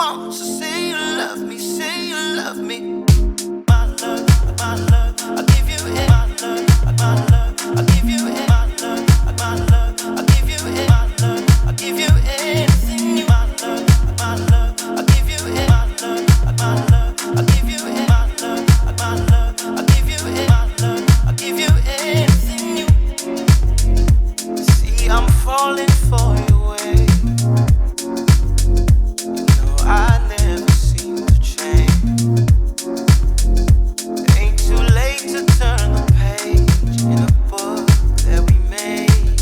want. So say you love me, say you love me. My love, my love, I'll give you it. My love, my love, I'll give you it. My love, my love, I'll give you it. My love, I'll give you anything you want. My love, I'll give you it. My love, my love, I'll give you it. My love, my love, I'll give you it. My love, I'll give you anything you. See, I'm falling for your way. You know I never seem to change. Ain't too late to turn the page in a book that we made.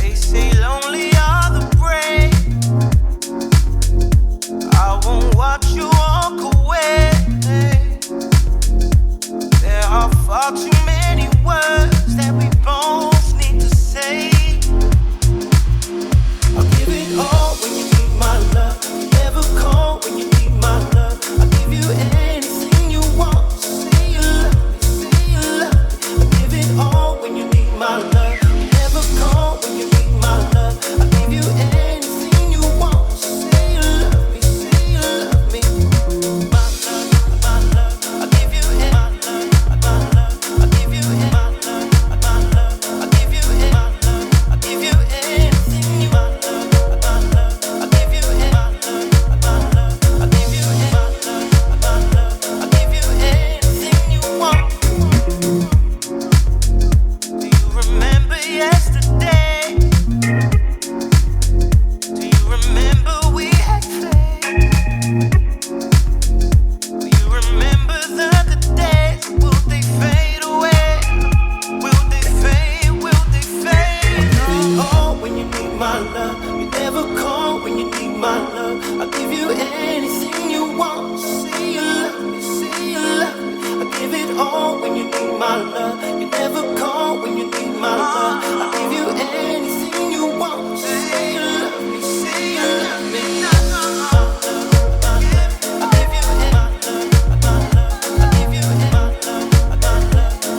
They say lonely are the brave. I won't watch you walk away. There are far too many words that we both need to say. I'll give it all when you need my love. Never call when you need my love. I'll give you anything you want. Say you love me, say you love me. I'll give it all when you need my love. Never call when you need my love. I'll give you anything you want. Say you love me, say you love me. My love, I'll give you it. My love, I'll give you it. My love, I'll give you it. My love, I'll give you anything you want. My love, I'll give you it. My love, I'll give you it. My love, I'll give you anything you want. Do you remember yesterday? Do you remember we had played? Do you remember the good days? Will they fade away? Will they fade? Will they fade? Oh, when you need my love, you never call when you need my love. I'll give you anything you want. Say you love me, say you love me. I'll give it all when you need my love. You never call when you need my love. I'll give you anything you want. Say you love me, say you love me. I'll give you it. My love, I'll give you it. My love,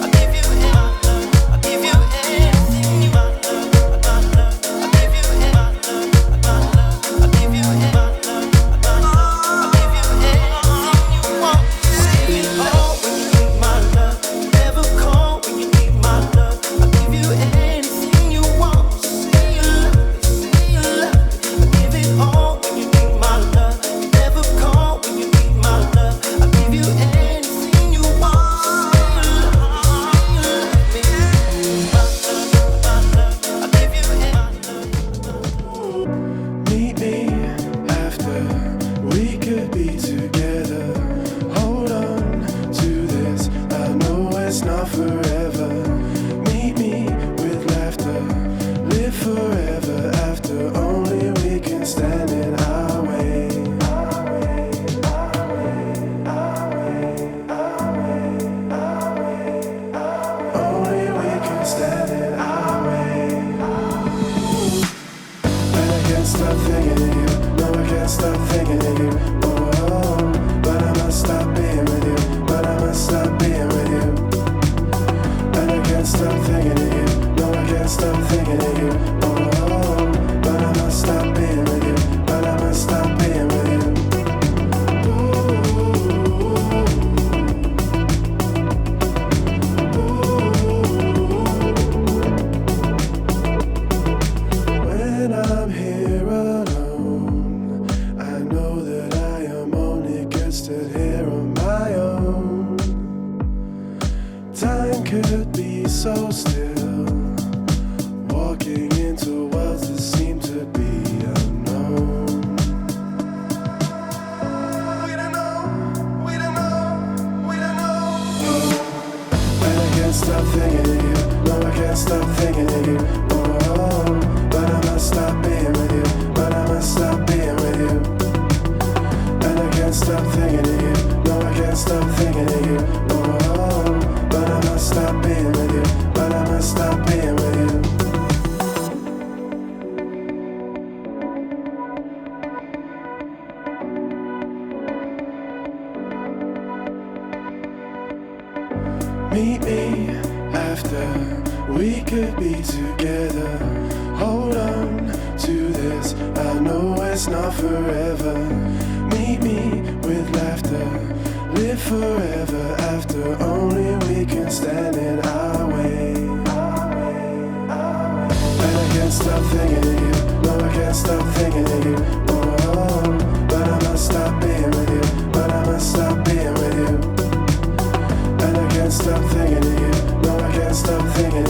I'll give you it. My love, I'll give you anything you want. My love, I'll give you it. My love, I'll give you it. My love, I'll give you anything you want. Say it all when you need my love. Never call when you need my love. I'll give you anything you want. Say you love me, say you love me. I'll give it all when you need my love. You never call when you need my love. I'll give you anything you want. Say you love me, say you love me. I'll give you Meet me after we could be together. Hold on to this, I know it's not forever. Meet me with laughter, live forever after. Only we can stand in our way. Only we can stand in our way. And I can't stop thinking of you. No, I can't stop thinking of you. Oh, but I must stop being with you. But I must stop being with you. And I can't stop thinking of you. No, I can't stop thinking of you. Oh, but I must stop being with you. But I must stop being with you. When I'm here alone, I know that I am only good stood here on my own. Time could be so still, walking into worlds that seem to be unknown. We don't know, we don't know, we don't know. And I can't stop thinking of you. No, I can't stop thinking of you. Oh, but I must stop being with you. But I must stop being with you. And I can't stop thinking of you. No, I can't stop thinking of you. Oh, but I must stop being with you. But I must stop being with you. Meet me after we could be together. Hold on forever after only we can stand in our way. And I can't stop thinking of you. No, I can't stop thinking of you. Oh, but I must stop being with you. But I must stop being with you. And I can't stop thinking of you. No, I can't stop thinking